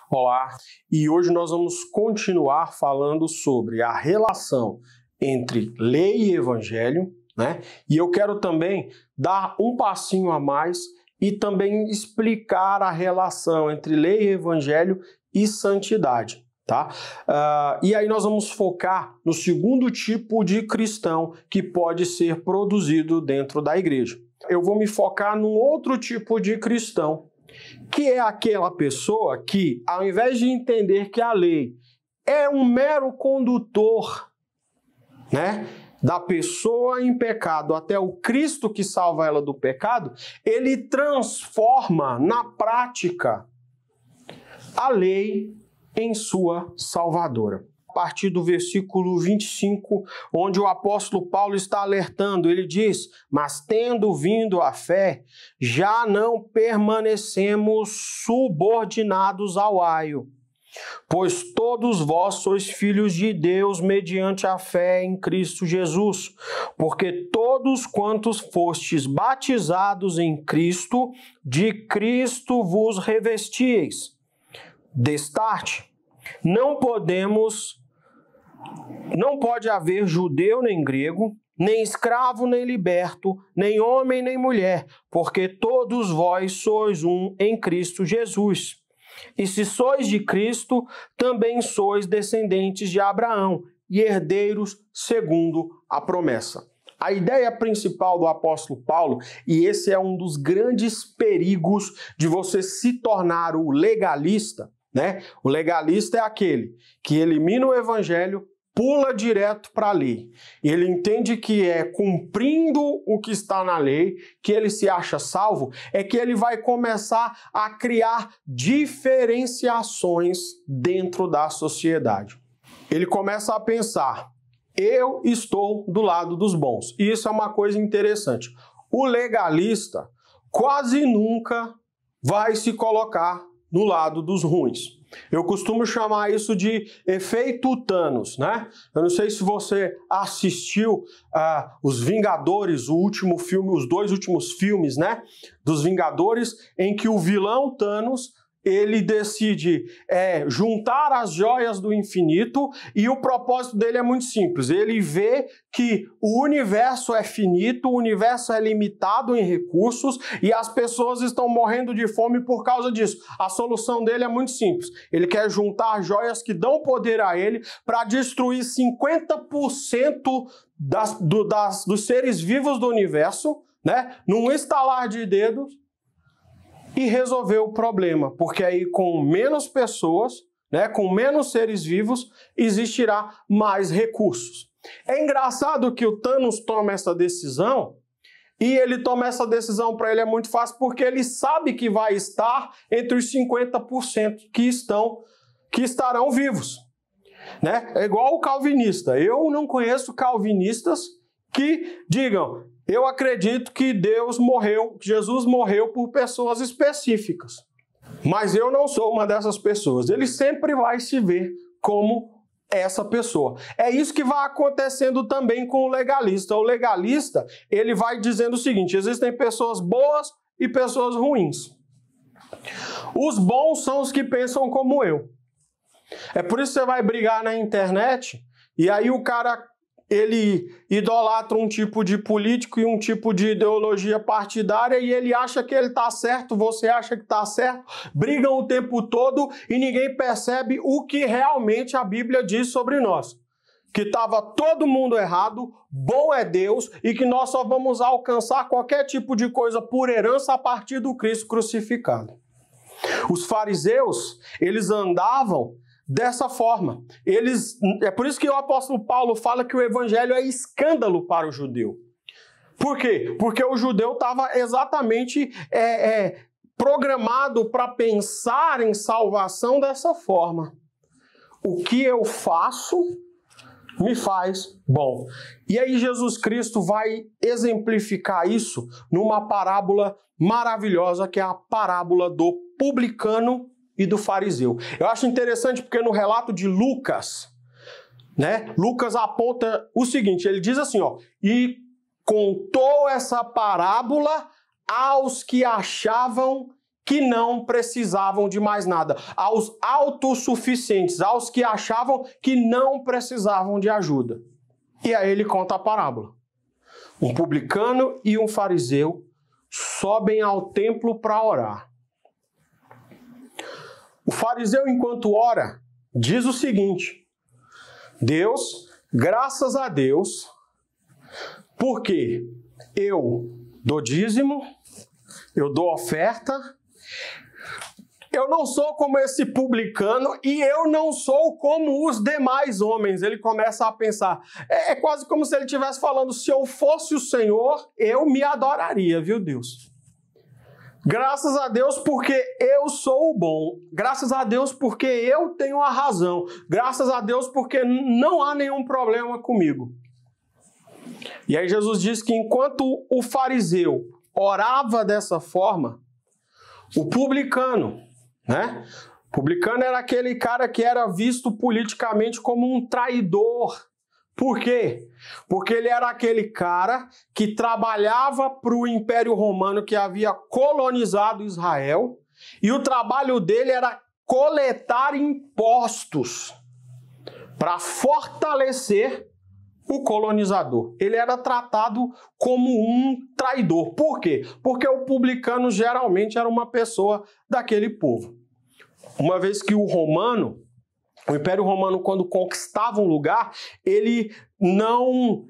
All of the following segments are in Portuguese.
Olá, e hoje nós vamos continuar falando sobre a relação entre lei e evangelho, né? E eu quero também dar um passinho a mais e também explicar a relação entre lei e evangelho e santidade, tá? E aí nós vamos focar no segundo tipo de cristão que pode ser produzido dentro da igreja. Eu vou me focar num outro tipo de cristão, que é aquela pessoa que, ao invés de entender que a lei é um mero condutor, né, da pessoa em pecado até o Cristo que salva ela do pecado, ele transforma na prática a lei em sua salvadora. A partir do versículo 25, onde o apóstolo Paulo está alertando, ele diz: mas tendo vindo a fé, já não permanecemos subordinados ao aio, pois todos vós sois filhos de Deus mediante a fé em Cristo Jesus, porque todos quantos fostes batizados em Cristo, de Cristo vos revestieis. Destarte, não pode haver judeu nem grego, nem escravo nem liberto, nem homem nem mulher, porque todos vós sois um em Cristo Jesus. E se sois de Cristo, também sois descendentes de Abraão e herdeiros segundo a promessa. A ideia principal do apóstolo Paulo, e esse é um dos grandes perigos de você se tornar o legalista, né? O legalista é aquele que elimina o evangelho, pula direto para a lei. Ele entende que é cumprindo o que está na lei, que ele se acha salvo, é que ele vai começar a criar diferenciações dentro da sociedade. Ele começa a pensar: eu estou do lado dos bons. E isso é uma coisa interessante. O legalista quase nunca vai se colocar no lado dos ruins. Eu costumo chamar isso de efeito Thanos, né? Eu não sei se você assistiu Os Vingadores, o último filme, os dois últimos filmes, né? Dos Vingadores, em que o vilão Thanos, ele decide juntar as joias do infinito, e o propósito dele é muito simples. Ele vê que o universo é finito, o universo é limitado em recursos e as pessoas estão morrendo de fome por causa disso. A solução dele é muito simples. Ele quer juntar joias que dão poder a ele para destruir 50% dos seres vivos do universo, né? Num estalar de dedos, e resolver o problema, porque aí com menos pessoas, né, com menos seres vivos, existirá mais recursos. É engraçado que o Thanos toma essa decisão, e ele toma essa decisão, para ele é muito fácil, porque ele sabe que vai estar entre os 50% que estarão vivos, né? É igual o calvinista. Eu não conheço calvinistas que digam: eu acredito que Jesus morreu por pessoas específicas. Mas eu não sou uma dessas pessoas. Ele sempre vai se ver como essa pessoa. É isso que vai acontecendo também com o legalista. O legalista, ele vai dizendo o seguinte: existem pessoas boas e pessoas ruins. Os bons são os que pensam como eu. É por isso que você vai brigar na internet, e aí o cara, ele idolatra um tipo de político e um tipo de ideologia partidária, e ele acha que ele está certo, você acha que está certo, brigam o tempo todo e ninguém percebe o que realmente a Bíblia diz sobre nós. Que estava todo mundo errado, bom é Deus, e que nós só vamos alcançar qualquer tipo de coisa por herança a partir do Cristo crucificado. Os fariseus, eles andavam dessa forma. É por isso que o apóstolo Paulo fala que o evangelho é escândalo para o judeu. Por quê? Porque o judeu estava exatamente programado para pensar em salvação dessa forma. O que eu faço me faz bom. E aí Jesus Cristo vai exemplificar isso numa parábola maravilhosa, que é a parábola do publicano e do fariseu. Eu acho interessante porque no relato de Lucas, né, Lucas aponta o seguinte: ele diz assim, e contou essa parábola aos que achavam que não precisavam de mais nada, aos autossuficientes, aos que achavam que não precisavam de ajuda. E aí ele conta a parábola. Um publicano e um fariseu sobem ao templo para orar. O fariseu, enquanto ora, diz o seguinte: Deus, graças a Deus, porque eu dou dízimo, eu dou oferta, eu não sou como esse publicano e eu não sou como os demais homens. Ele começa a pensar, é quase como se ele estivesse falando, se eu fosse o Senhor, eu me adoraria, viu, Deus? Graças a Deus porque eu sou o bom, graças a Deus porque eu tenho a razão, graças a Deus porque não há nenhum problema comigo. E aí Jesus diz que enquanto o fariseu orava dessa forma, o publicano, né? O publicano era aquele cara que era visto politicamente como um traidor. Por quê? Porque ele era aquele cara que trabalhava para o Império Romano que havia colonizado Israel e o trabalho dele era coletar impostos para fortalecer o colonizador. Ele era tratado como um traidor. Por quê? Porque o publicano geralmente era uma pessoa daquele povo. Uma vez que o Império Romano, quando conquistava um lugar, ele não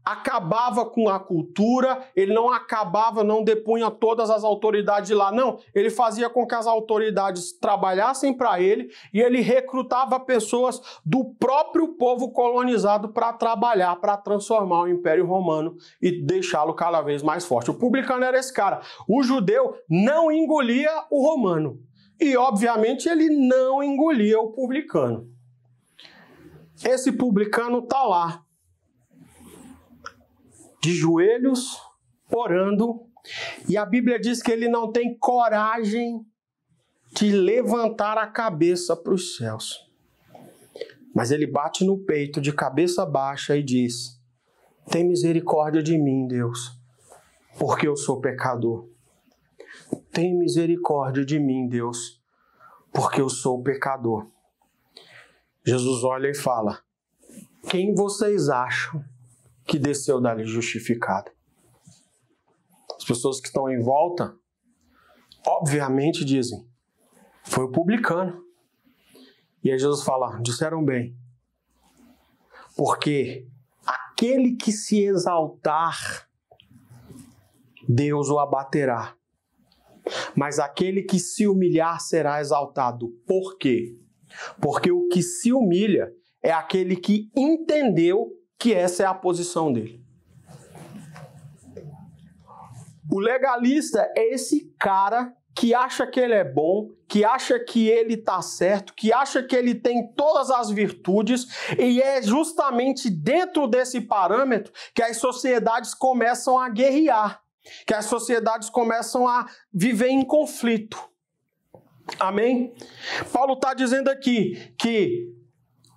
acabava com a cultura, ele não depunha todas as autoridades de lá, não. Ele fazia com que as autoridades trabalhassem para ele e ele recrutava pessoas do próprio povo colonizado para trabalhar, para transformar o Império Romano e deixá-lo cada vez mais forte. O publicano era esse cara. O judeu não engolia o romano. E, obviamente, ele não engolia o publicano. Esse publicano está lá, de joelhos, orando, e a Bíblia diz que ele não tem coragem de levantar a cabeça para os céus. Mas ele bate no peito de cabeça baixa e diz: tem misericórdia de mim, Deus, porque eu sou pecador. Tem misericórdia de mim, Deus, porque eu sou pecador. Jesus olha e fala: quem vocês acham que desceu dali justificado? As pessoas que estão em volta, obviamente dizem: foi o publicano. E aí Jesus fala: disseram bem, porque aquele que se exaltar, Deus o abaterá. Mas aquele que se humilhar será exaltado. Por quê? Porque o que se humilha é aquele que entendeu que essa é a posição dele. O legalista é esse cara que acha que ele é bom, que acha que ele está certo, que acha que ele tem todas as virtudes, e é justamente dentro desse parâmetro que as sociedades começam a guerrear, que as sociedades começam a viver em conflito. Amém? Paulo está dizendo aqui que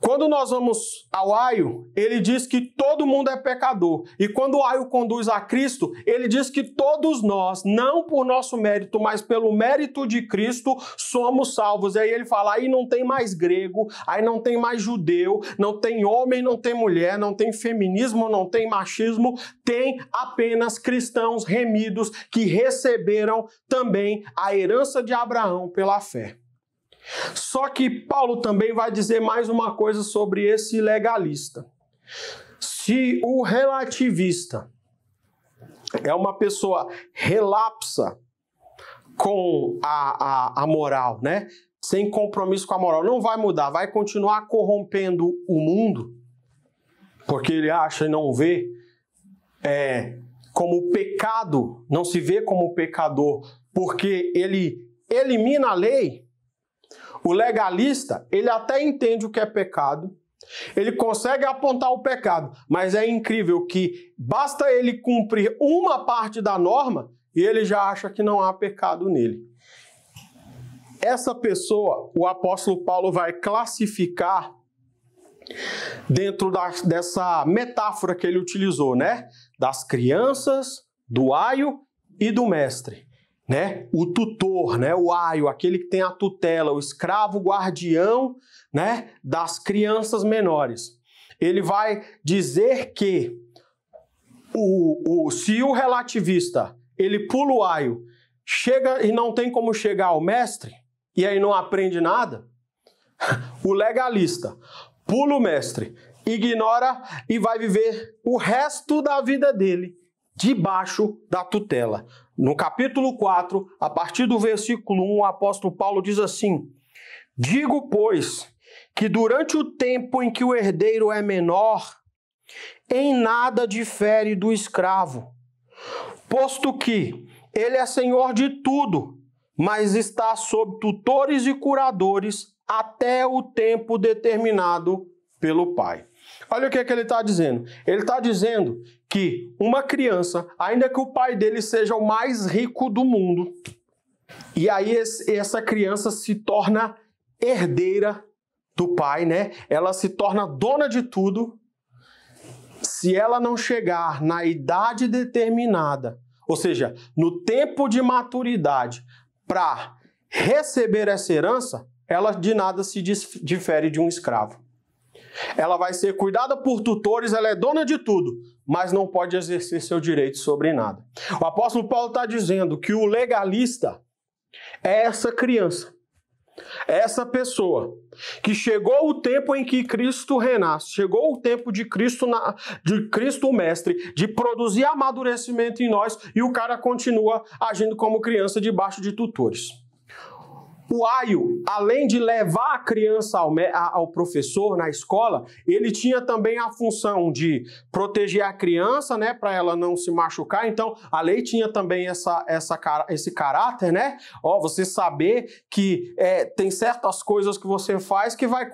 quando nós vamos ao aio, ele diz que todo mundo é pecador. E quando o aio conduz a Cristo, ele diz que todos nós, não por nosso mérito, mas pelo mérito de Cristo, somos salvos. E aí ele fala, aí não tem mais grego, aí não tem mais judeu, não tem homem, não tem mulher, não tem feminismo, não tem machismo, tem apenas cristãos remidos que receberam também a herança de Abraão pela fé. Só que Paulo também vai dizer mais uma coisa sobre esse legalista. Se o relativista é uma pessoa relapsa com a moral, né? Sem compromisso com a moral, não vai mudar, vai continuar corrompendo o mundo, porque ele acha e não vê como pecado, não se vê como pecador, porque ele elimina a lei. O legalista, ele até entende o que é pecado, ele consegue apontar o pecado, mas é incrível que basta ele cumprir uma parte da norma e ele já acha que não há pecado nele. Essa pessoa, o apóstolo Paulo vai classificar dentro dessa metáfora que ele utilizou, né? Das crianças, do aio e do mestre. né, o tutor, né, o aio, aquele que tem a tutela, o escravo guardião, né, das crianças menores. Ele vai dizer que se o relativista ele pula o aio, chega e não tem como chegar ao mestre, e aí não aprende nada, o legalista pula o mestre, ignora e vai viver o resto da vida dele debaixo da tutela. No capítulo 4, a partir do versículo 1, o apóstolo Paulo diz assim: digo, pois, que durante o tempo em que o herdeiro é menor, em nada difere do escravo, posto que ele é senhor de tudo, mas está sob tutores e curadores até o tempo determinado pelo pai. Olha o que ele está dizendo. Ele está dizendo que uma criança, ainda que o pai dele seja o mais rico do mundo, e aí essa criança se torna herdeira do pai, né? Ela se torna dona de tudo. Se ela não chegar na idade determinada, ou seja, no tempo de maturidade para receber essa herança, ela de nada se difere de um escravo. Ela vai ser cuidada por tutores, ela é dona de tudo, mas não pode exercer seu direito sobre nada. O apóstolo Paulo está dizendo que o legalista é essa criança, é essa pessoa que chegou o tempo em que Cristo renasce, chegou o tempo de Cristo o Mestre, de produzir amadurecimento em nós, e o cara continua agindo como criança debaixo de tutores. O aio, além de levar a criança ao professor na escola, ele tinha também a função de proteger a criança, né, para ela não se machucar. Então, a lei tinha também esse caráter, né? Você saber que tem certas coisas que você faz que vai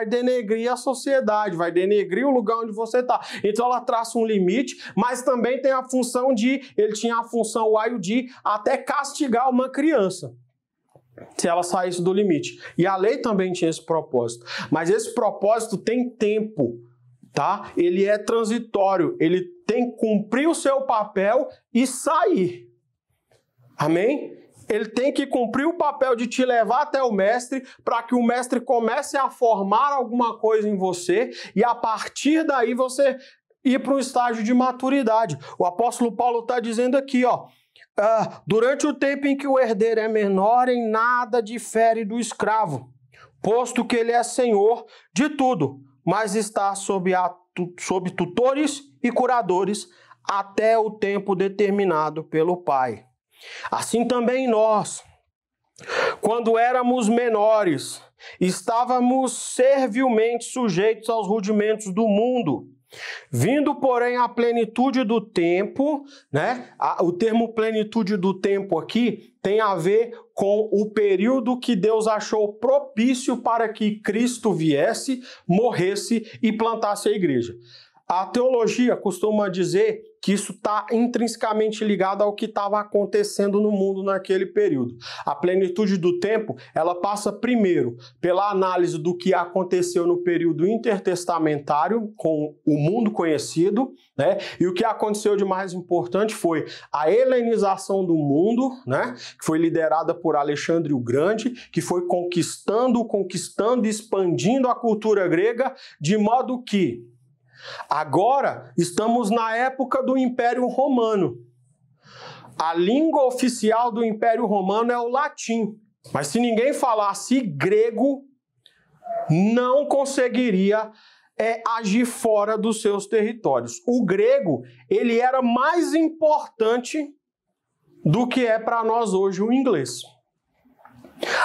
denegrir a sociedade, vai denegrir o lugar onde você está. Então, ela traça um limite, mas também tem a função o aio de até castigar uma criança se ela saísse do limite. E a lei também tinha esse propósito. Mas esse propósito tem tempo, tá? Ele é transitório. Ele tem que cumprir o seu papel e sair. Amém? Ele tem que cumprir o papel de te levar até o mestre para que o mestre comece a formar alguma coisa em você e a partir daí você ir para um estágio de maturidade. O apóstolo Paulo está dizendo aqui, durante o tempo em que o herdeiro é menor, em nada difere do escravo, posto que ele é senhor de tudo, mas está sob tutores e curadores até o tempo determinado pelo Pai. Assim também nós, quando éramos menores, estávamos servilmente sujeitos aos rudimentos do mundo. Vindo, porém, à plenitude do tempo, né? O termo plenitude do tempo aqui tem a ver com o período que Deus achou propício para que Cristo viesse, morresse e plantasse a igreja. A teologia costuma dizer que isso está intrinsecamente ligado ao que estava acontecendo no mundo naquele período. A plenitude do tempo, ela passa primeiro pela análise do que aconteceu no período intertestamentário com o mundo conhecido, né? E o que aconteceu de mais importante foi a helenização do mundo, né? Que foi liderada por Alexandre o Grande, que foi conquistando, expandindo a cultura grega, de modo que agora estamos na época do Império Romano. A língua oficial do Império Romano é o latim. Mas se ninguém falasse grego, não conseguiria agir fora dos seus territórios. O grego, ele era mais importante do que é para nós hoje o inglês.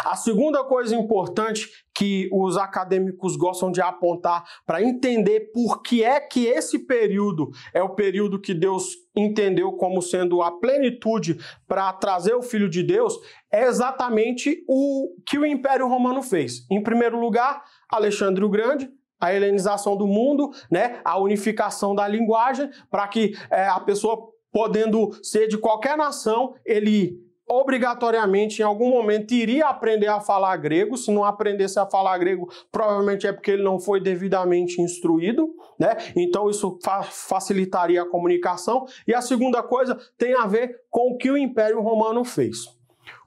A segunda coisa importante que os acadêmicos gostam de apontar para entender por que é que esse período é o período que Deus entendeu como sendo a plenitude para trazer o Filho de Deus, é exatamente o que o Império Romano fez. Em primeiro lugar, Alexandre o Grande, a helenização do mundo, né? A unificação da linguagem, para que a pessoa, podendo ser de qualquer nação, ele obrigatoriamente, em algum momento, iria aprender a falar grego. Se não aprendesse a falar grego, provavelmente é porque ele não foi devidamente instruído, né? Então isso facilitaria a comunicação. E a segunda coisa tem a ver com o que o Império Romano fez.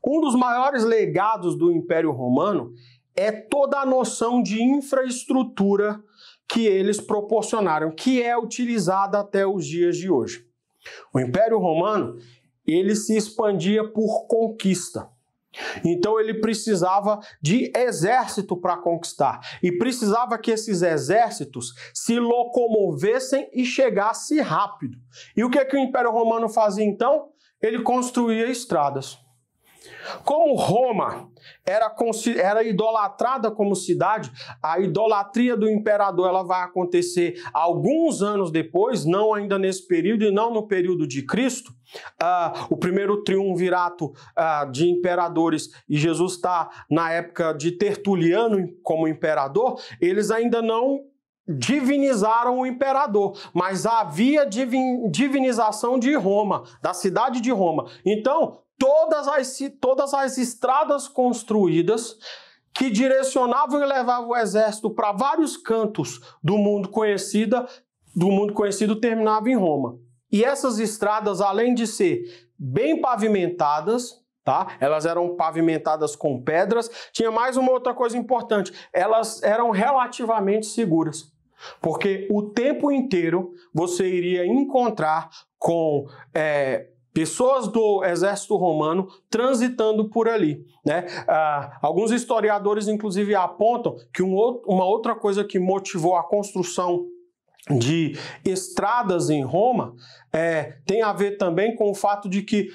Um dos maiores legados do Império Romano é toda a noção de infraestrutura que eles proporcionaram, que é utilizada até os dias de hoje. O Império Romano, ele se expandia por conquista. Então ele precisava de exército para conquistar e precisava que esses exércitos se locomovessem e chegassem rápido. E o que o Império Romano fazia então? Ele construía estradas. Como Roma era idolatrada como cidade, a idolatria do imperador ela vai acontecer alguns anos depois, não ainda nesse período e não no período de Cristo. O primeiro triunvirato de imperadores, e Jesus está na época de Tertuliano como imperador, eles ainda não divinizaram o imperador, mas havia divinização de Roma, da cidade de Roma. Então, todas as estradas construídas que direcionavam e levavam o exército para vários cantos do mundo conhecido terminavam em Roma. E essas estradas, além de ser bem pavimentadas, tá? Elas eram pavimentadas com pedras, tinha mais uma outra coisa importante, elas eram relativamente seguras. Porque o tempo inteiro você iria encontrar com pessoas do exército romano transitando por ali, né? Alguns historiadores, inclusive, apontam que uma outra coisa que motivou a construção de estradas em Roma tem a ver também com o fato de que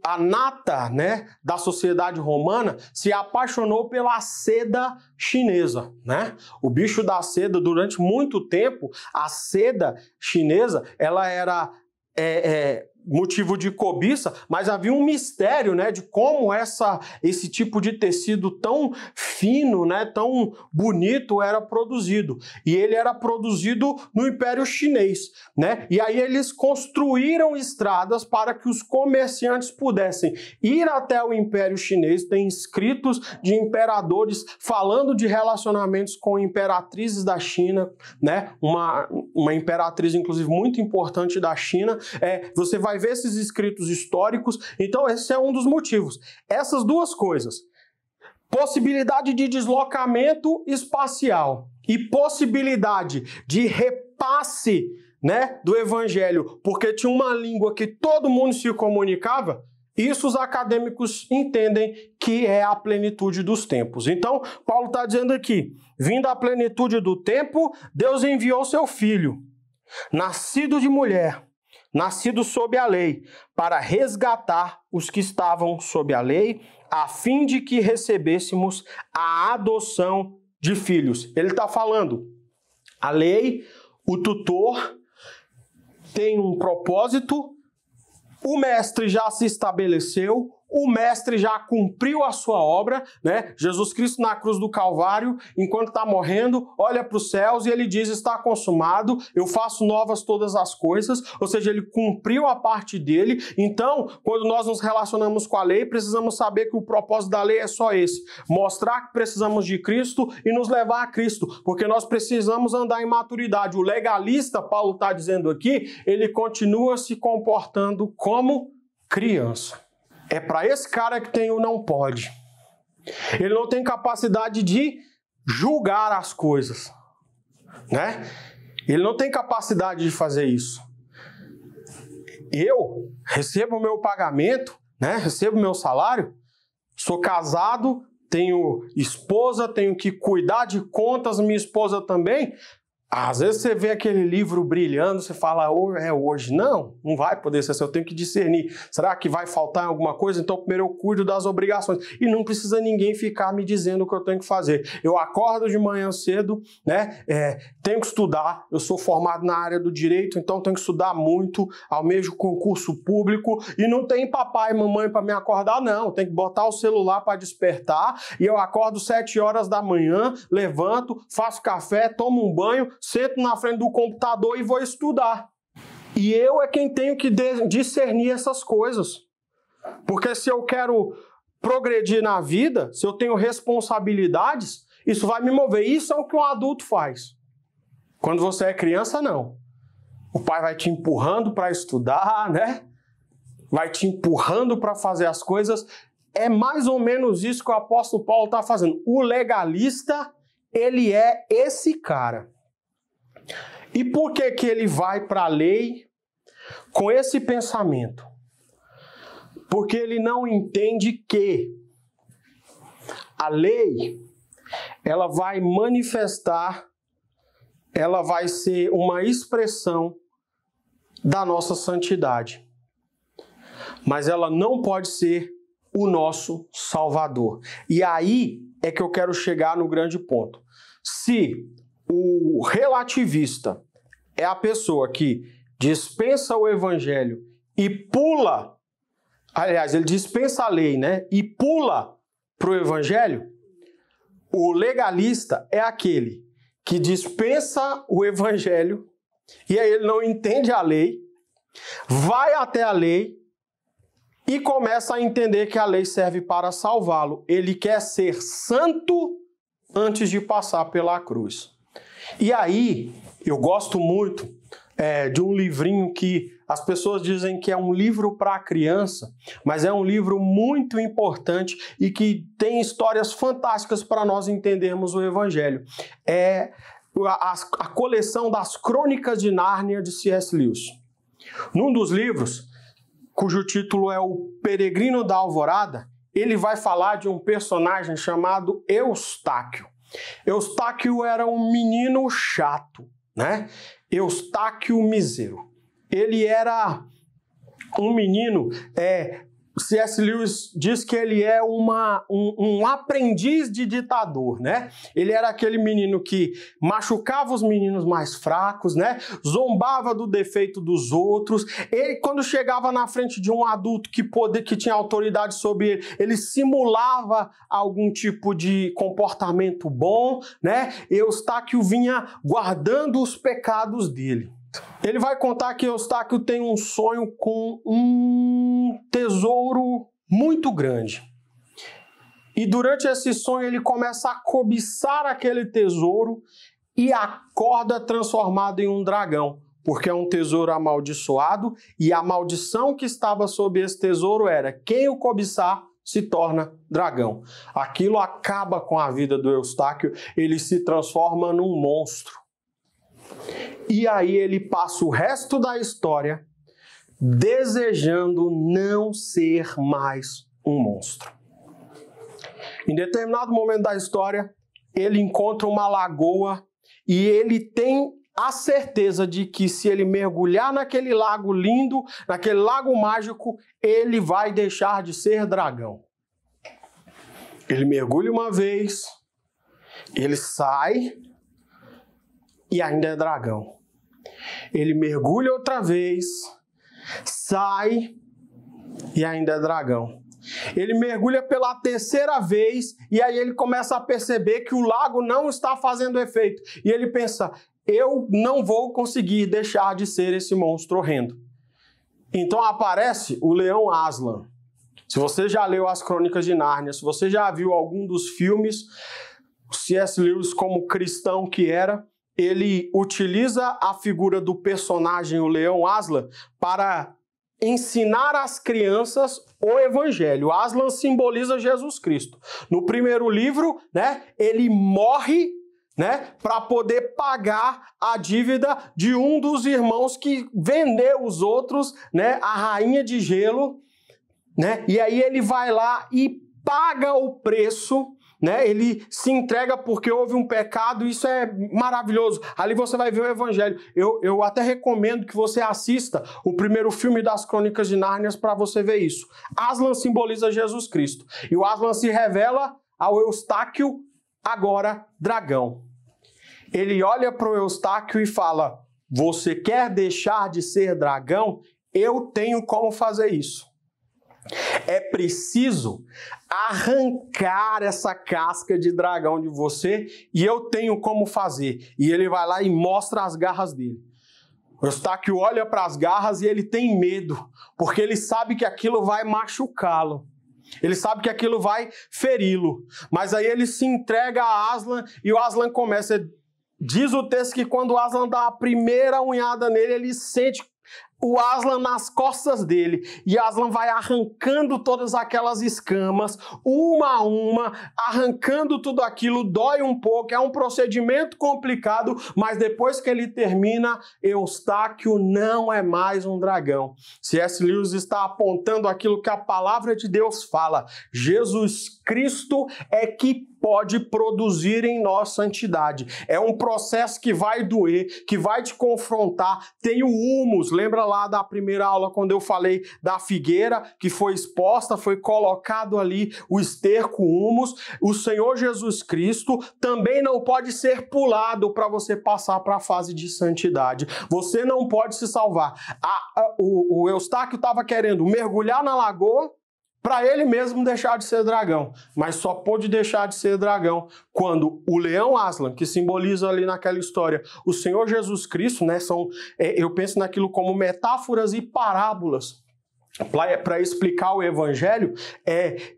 a nata, né, da sociedade romana se apaixonou pela seda chinesa, né? O bicho da seda, durante muito tempo, a seda chinesa, ela era motivo de cobiça, mas havia um mistério, né, de como esse tipo de tecido tão fino, né, tão bonito era produzido. E ele era produzido no Império Chinês, né? E aí eles construíram estradas para que os comerciantes pudessem ir até o Império Chinês. Tem escritos de imperadores falando de relacionamentos com imperatrizes da China, né? Uma imperatriz, inclusive, muito importante da China. Você vai ver esses escritos históricos. Então esse é um dos motivos. Essas duas coisas, possibilidade de deslocamento espacial e possibilidade de repasse, né, do evangelho, porque tinha uma língua que todo mundo se comunicava, isso os acadêmicos entendem que é a plenitude dos tempos. Então Paulo está dizendo aqui, vinda a plenitude do tempo, Deus enviou seu filho, nascido de mulher, nascido sob a lei, para resgatar os que estavam sob a lei, a fim de que recebêssemos a adoção de filhos. Ele está falando, a lei, o tutor, tem um propósito, o mestre já se estabeleceu, o mestre já cumpriu a sua obra, né? Jesus Cristo na cruz do Calvário, enquanto está morrendo, olha para os céus e ele diz, está consumado, eu faço novas todas as coisas, ou seja, ele cumpriu a parte dele. Então, quando nós nos relacionamos com a lei, precisamos saber que o propósito da lei é só esse, mostrar que precisamos de Cristo e nos levar a Cristo, porque nós precisamos andar em maturidade. O legalista, Paulo está dizendo aqui, ele continua se comportando como criança. É para esse cara que tem o não pode. Ele não tem capacidade de julgar as coisas, né? Ele não tem capacidade de fazer isso. Eu recebo o meu pagamento, né? Recebo o meu salário, sou casado, tenho esposa, tenho que cuidar de contas, minha esposa também. Às vezes você vê aquele livro brilhando, você fala, é hoje. Não, não vai poder ser assim, eu tenho que discernir. Será que vai faltar alguma coisa? Então primeiro eu cuido das obrigações. E não precisa ninguém ficar me dizendo o que eu tenho que fazer. Eu acordo de manhã cedo, né? Tenho que estudar, eu sou formado na área do direito, então tenho que estudar muito, almejo concurso público, e não tem papai e mamãe para me acordar, não. Tem que botar o celular para despertar, e eu acordo 7 horas da manhã, levanto, faço café, tomo um banho, sento na frente do computador e vou estudar. E eu é quem tenho que discernir essas coisas. Porque se eu quero progredir na vida, se eu tenho responsabilidades, isso vai me mover. Isso é o que um adulto faz. Quando você é criança, não. O pai vai te empurrando para estudar, né? Vai te empurrando para fazer as coisas. É mais ou menos isso que o apóstolo Paulo está fazendo. O legalista, ele é esse cara. E por que que ele vai para a lei com esse pensamento? Porque ele não entende que a lei, ela vai manifestar, ela vai ser uma expressão da nossa santidade. Mas ela não pode ser o nosso Salvador. E aí é que eu quero chegar no grande ponto. Se o relativista é a pessoa que dispensa o evangelho e pula, aliás, ele dispensa a lei, né? E pula para o evangelho, o legalista é aquele que dispensa o evangelho e aí ele não entende a lei, vai até a lei e começa a entender que a lei serve para salvá-lo. Ele quer ser santo antes de passar pela cruz. E aí, eu gosto muito de um livrinho que as pessoas dizem que é um livro para criança, mas é um livro muito importante e que tem histórias fantásticas para nós entendermos o Evangelho. É a coleção das Crônicas de Nárnia de C.S. Lewis. Num dos livros, cujo título é O Peregrino da Alvorada, ele vai falar de um personagem chamado Eustáquio. Eustáquio era um menino chato, né? Eustáquio mísero. Ele era um menino, C.S. Lewis diz que ele é um aprendiz de ditador, né? Ele era aquele menino que machucava os meninos mais fracos, né? Zombava do defeito dos outros. Ele, quando chegava na frente de um adulto que tinha autoridade sobre ele, ele simulava algum tipo de comportamento bom, né? Eustáquio vinha guardando os pecados dele. Ele vai contar que Eustáquio tem um sonho com um tesouro muito grande. E durante esse sonho ele começa a cobiçar aquele tesouro e acorda transformado em um dragão, porque é um tesouro amaldiçoado e a maldição que estava sobre esse tesouro era: quem o cobiçar se torna dragão. Aquilo acaba com a vida do Eustáquio, ele se transforma num monstro. E aí ele passa o resto da história desejando não ser mais um monstro. Em determinado momento da história, ele encontra uma lagoa e ele tem a certeza de que se ele mergulhar naquele lago lindo, naquele lago mágico, ele vai deixar de ser dragão. Ele mergulha uma vez, ele sai e ainda é dragão. Ele mergulha outra vez, sai e ainda é dragão. Ele mergulha pela terceira vez e aí ele começa a perceber que o lago não está fazendo efeito. E ele pensa: eu não vou conseguir deixar de ser esse monstro horrendo. Então aparece o leão Aslan. Se você já leu as Crônicas de Nárnia, se você já viu algum dos filmes, C.S. Lewis, como cristão que era, ele utiliza a figura do personagem, o leão Aslan, para ensinar às crianças o evangelho. Aslan simboliza Jesus Cristo. No primeiro livro, né, ele morre, né, para poder pagar a dívida de um dos irmãos que vendeu os outros, né, a rainha de gelo, né, e aí ele vai lá e paga o preço, né? Ele se entrega porque houve um pecado. Isso é maravilhoso. Ali você vai ver o evangelho. Eu até recomendo que você assista o primeiro filme das Crônicas de Nárnia para você ver isso. Aslan simboliza Jesus Cristo. E o Aslan se revela ao Eustáquio, agora dragão. Ele olha para o Eustáquio e fala: você quer deixar de ser dragão? Eu tenho como fazer isso. É preciso arrancar essa casca de dragão de você e eu tenho como fazer. E ele vai lá e mostra as garras dele. O Eustáquio olha para as garras e ele tem medo, porque ele sabe que aquilo vai machucá-lo. Ele sabe que aquilo vai feri-lo. Mas aí ele se entrega a Aslan e o Aslan começa. Diz o texto que quando o Aslan dá a primeira unhada nele, ele sente o Aslan nas costas dele, e Aslan vai arrancando todas aquelas escamas, uma a uma, arrancando tudo aquilo, dói um pouco, é um procedimento complicado, mas depois que ele termina, Eustáquio não é mais um dragão. C.S. Lewis está apontando aquilo que a palavra de Deus fala. Jesus Cristo é que pode produzir em nós santidade. É um processo que vai doer, que vai te confrontar. Tem o humus, lembra lá da primeira aula quando eu falei da figueira que foi exposta, foi colocado ali o esterco, o humus. O Senhor Jesus Cristo também não pode ser pulado para você passar para a fase de santidade. Você não pode se salvar. O Eustáquio estava querendo mergulhar na lagoa para ele mesmo deixar de ser dragão, mas só pôde deixar de ser dragão quando o leão Aslan, que simboliza ali naquela história o Senhor Jesus Cristo, né, eu penso naquilo como metáforas e parábolas para explicar o evangelho,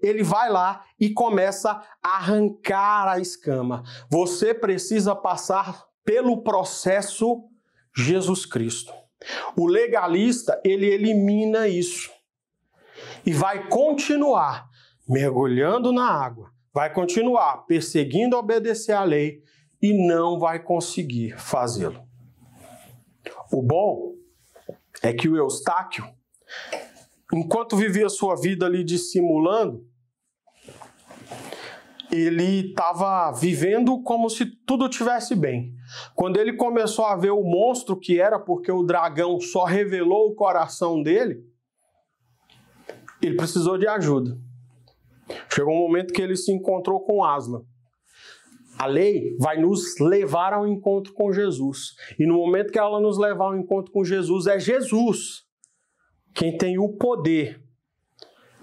ele vai lá e começa a arrancar a escama. Você precisa passar pelo processo Jesus Cristo. O legalista, ele elimina isso. E vai continuar mergulhando na água, vai continuar perseguindo obedecer à lei e não vai conseguir fazê-lo. O bom é que o Eustáquio, enquanto vivia sua vida ali dissimulando, ele estava vivendo como se tudo estivesse bem. Quando ele começou a ver o monstro que era, porque o dragão só revelou o coração dele, ele precisou de ajuda. Chegou um momento que ele se encontrou com Aslan. A lei vai nos levar ao encontro com Jesus. E no momento que ela nos levar ao encontro com Jesus, é Jesus quem tem o poder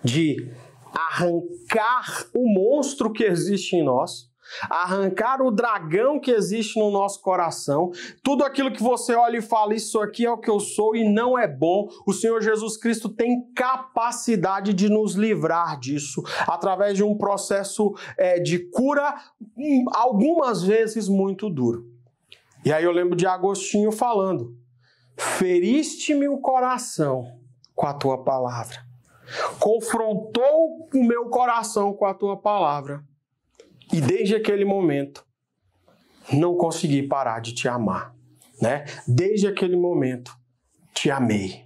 de arrancar o monstro que existe em nós, arrancar o dragão que existe no nosso coração, tudo aquilo que você olha e fala, isso aqui é o que eu sou e não é bom. O Senhor Jesus Cristo tem capacidade de nos livrar disso, através de um processo de cura, algumas vezes muito duro. E aí eu lembro de Agostinho falando, feriste-me o coração com a tua palavra, confrontou o meu coração com a tua palavra, e desde aquele momento, não consegui parar de te amar, né? Desde aquele momento, te amei.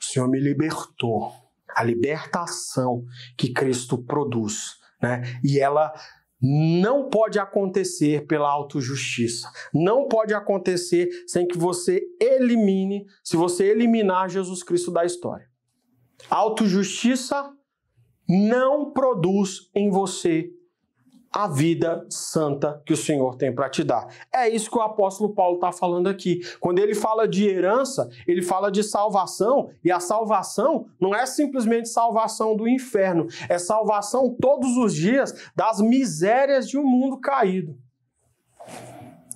O Senhor me libertou. A libertação que Cristo produz, né? E ela não pode acontecer pela autojustiça. Não pode acontecer sem que você se você eliminar Jesus Cristo da história. A autojustiça não produz em você a vida santa que o Senhor tem para te dar. É isso que o apóstolo Paulo está falando aqui. Quando ele fala de herança, ele fala de salvação, e a salvação não é simplesmente salvação do inferno, é salvação todos os dias das misérias de um mundo caído.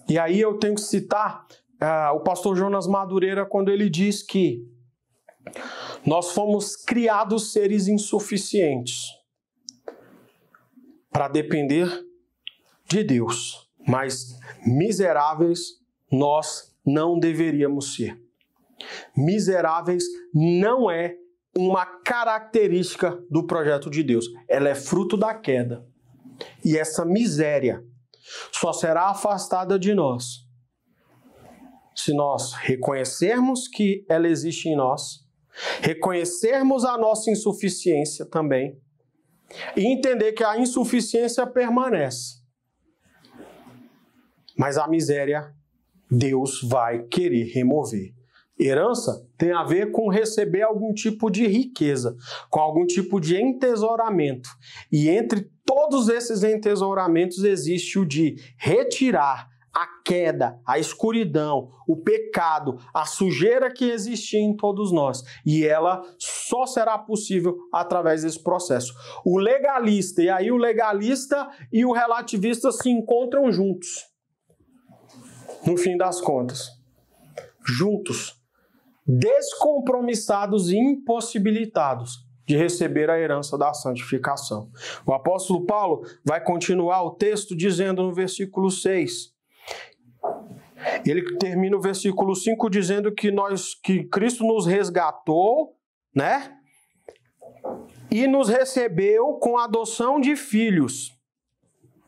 E aí eu tenho que citar o pastor Jonas Madureira quando ele diz que nós fomos criados seres insuficientes para depender de Deus, mas miseráveis nós não deveríamos ser. Miseráveis não é uma característica do projeto de Deus, ela é fruto da queda. E essa miséria só será afastada de nós se nós reconhecermos que ela existe em nós, reconhecermos a nossa insuficiência também, e entender que a insuficiência permanece. Mas a miséria, Deus vai querer remover. Herança tem a ver com receber algum tipo de riqueza, com algum tipo de entesouramento. E entre todos esses entesouramentos existe o de retirar a queda, a escuridão, o pecado, a sujeira que existia em todos nós. E ela só será possível através desse processo. O legalista, e aí o legalista e o relativista se encontram juntos, no fim das contas. juntos, descompromissados e impossibilitados de receber a herança da santificação. O apóstolo Paulo vai continuar o texto dizendo no versículo 6. Ele termina o versículo 5 dizendo que Cristo nos resgatou, né? E nos recebeu com a adoção de filhos.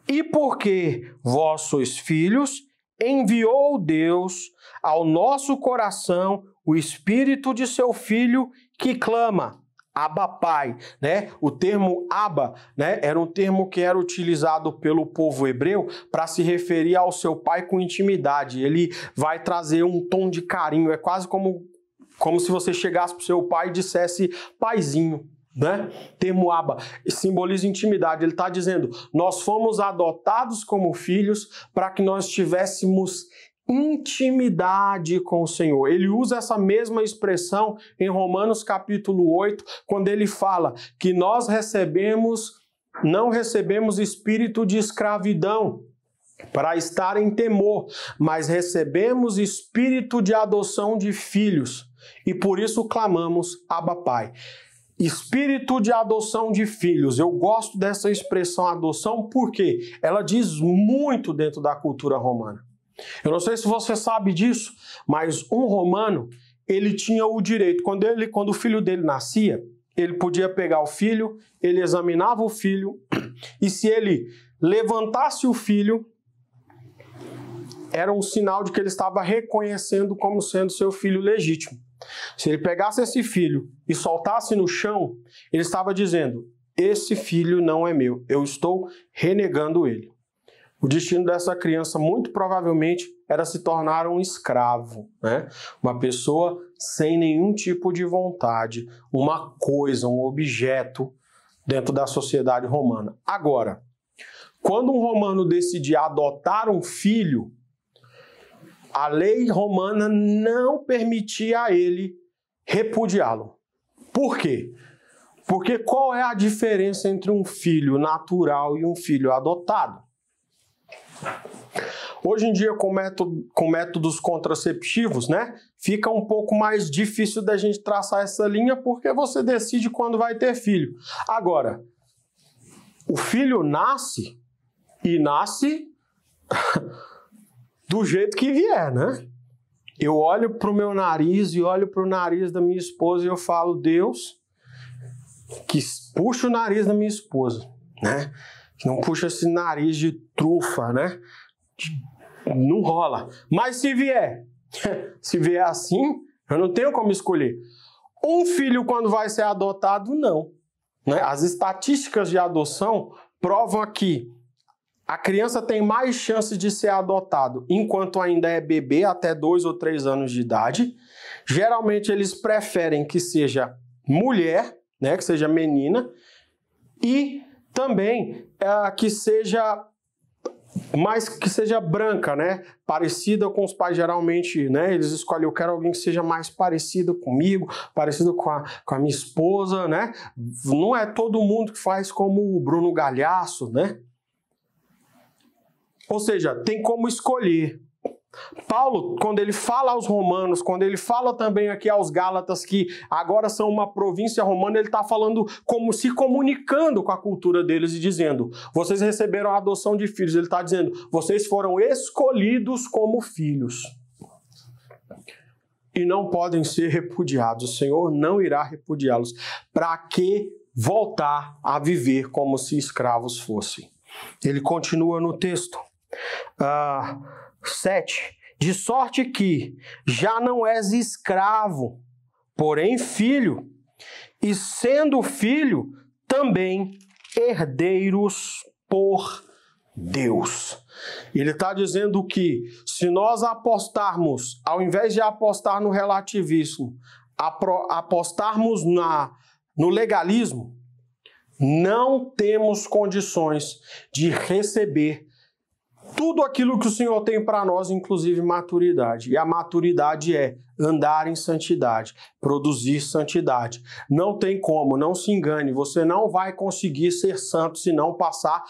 E porque vós sois filhos, enviou Deus ao nosso coração o Espírito de seu Filho que clama, Abba Pai, né? O termo Abba, né, era um termo que era utilizado pelo povo hebreu para se referir ao seu pai com intimidade. Ele vai trazer um tom de carinho, é quase como se você chegasse para o seu pai e dissesse paizinho, né? Termo Abba simboliza intimidade. Ele está dizendo, nós fomos adotados como filhos para que nós tivéssemos intimidade com o Senhor. Ele usa essa mesma expressão em Romanos capítulo 8, quando ele fala que nós não recebemos espírito de escravidão para estar em temor, mas recebemos espírito de adoção de filhos e por isso clamamos Abba Pai. Espírito de adoção de filhos. Eu gosto dessa expressão adoção porque ela diz muito dentro da cultura romana. Eu não sei se você sabe disso, mas um romano, ele tinha o direito, quando o filho dele nascia, ele podia pegar o filho, ele examinava o filho, e se ele levantasse o filho, era um sinal de que ele estava reconhecendo como sendo seu filho legítimo. Se ele pegasse esse filho e soltasse no chão, ele estava dizendo, esse filho não é meu, eu estou renegando ele. O destino dessa criança, muito provavelmente, era se tornar um escravo, né? Uma pessoa sem nenhum tipo de vontade, uma coisa, um objeto dentro da sociedade romana. Agora, quando um romano decidia adotar um filho, a lei romana não permitia a ele repudiá-lo. Por quê? Porque qual é a diferença entre um filho natural e um filho adotado? Hoje em dia, com métodos contraceptivos, né, fica um pouco mais difícil da gente traçar essa linha porque você decide quando vai ter filho. Agora, o filho nasce e nasce do jeito que vier, né? Eu olho para o meu nariz e olho para o nariz da minha esposa e eu falo, Deus, que puxa o nariz da minha esposa, né? Não puxa esse nariz de trufa, né? Não rola. Mas se vier assim, eu não tenho como escolher. Um filho, quando vai ser adotado, não. Né? As estatísticas de adoção provam que a criança tem mais chances de ser adotado enquanto ainda é bebê, até 2 ou 3 anos de idade. Geralmente, eles preferem que seja mulher, né? Que seja menina, e também que seja branca, né? Parecida com os pais, geralmente, né? Eles escolhem, eu quero alguém que seja mais parecido comigo, parecido com a minha esposa, né? Não é todo mundo que faz como o Bruno Galhaço, né? Ou seja, tem como escolher. Paulo, quando ele fala aos romanos, quando ele fala também aqui aos gálatas que agora são uma província romana, ele está falando como se comunicando com a cultura deles e dizendo, vocês receberam a adoção de filhos. Ele está dizendo, vocês foram escolhidos como filhos e não podem ser repudiados. O Senhor não irá repudiá-los. Para que voltar a viver como se escravos fossem? Ele continua no texto. 7. De sorte que já não és escravo, porém filho, e sendo filho, também herdeiros por Deus. Ele está dizendo que se nós apostarmos, ao invés de apostar no relativismo, apostarmos no legalismo, não temos condições de receber tudo aquilo que o Senhor tem para nós, inclusive maturidade. E a maturidade é andar em santidade, produzir santidade. Não tem como, não se engane, você não vai conseguir ser santo se não passar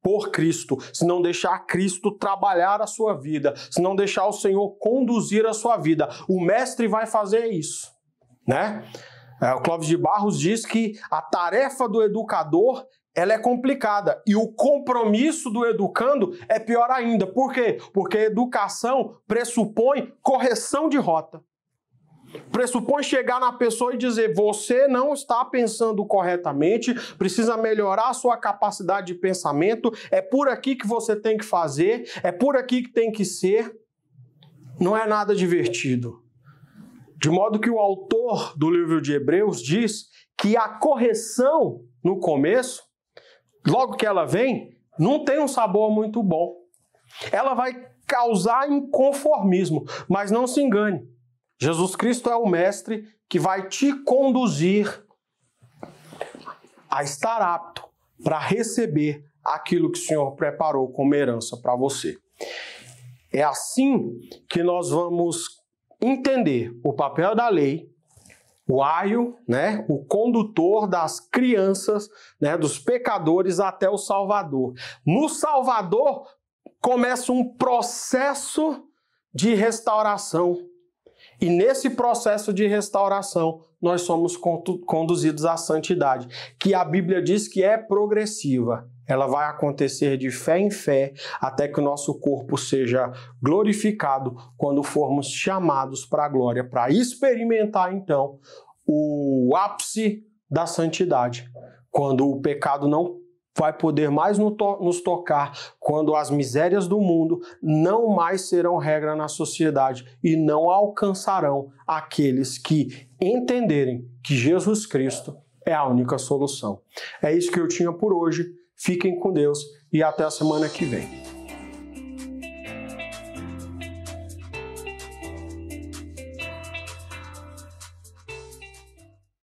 por Cristo, se não deixar Cristo trabalhar a sua vida, se não deixar o Senhor conduzir a sua vida, o mestre vai fazer isso, né? O Clóvis de Barros diz que a tarefa do educador ela é complicada e o compromisso do educando é pior ainda. Por quê? Porque a educação pressupõe correção de rota. Pressupõe chegar na pessoa e dizer: você não está pensando corretamente, precisa melhorar a sua capacidade de pensamento, é por aqui que você tem que fazer, é por aqui que tem que ser. Não é nada divertido. De modo que o autor do livro de Hebreus diz que a correção no começo, logo que ela vem, não tem um sabor muito bom. Ela vai causar inconformismo, mas não se engane. Jesus Cristo é o mestre que vai te conduzir a estar apto para receber aquilo que o Senhor preparou como herança para você. É assim que nós vamos entender o papel da lei, o aio, né, o condutor das crianças, né, dos pecadores até o Salvador. No Salvador começa um processo de restauração. E nesse processo de restauração, nós somos conduzidos à santidade, que a Bíblia diz que é progressiva. Ela vai acontecer de fé em fé, até que o nosso corpo seja glorificado, quando formos chamados para a glória, para experimentar, então, o ápice da santidade, quando o pecado não vai poder mais nos tocar, quando as misérias do mundo não mais serão regra na sociedade e não alcançarão aqueles que entenderem que Jesus Cristo é a única solução. É isso que eu tinha por hoje. Fiquem com Deus e até a semana que vem.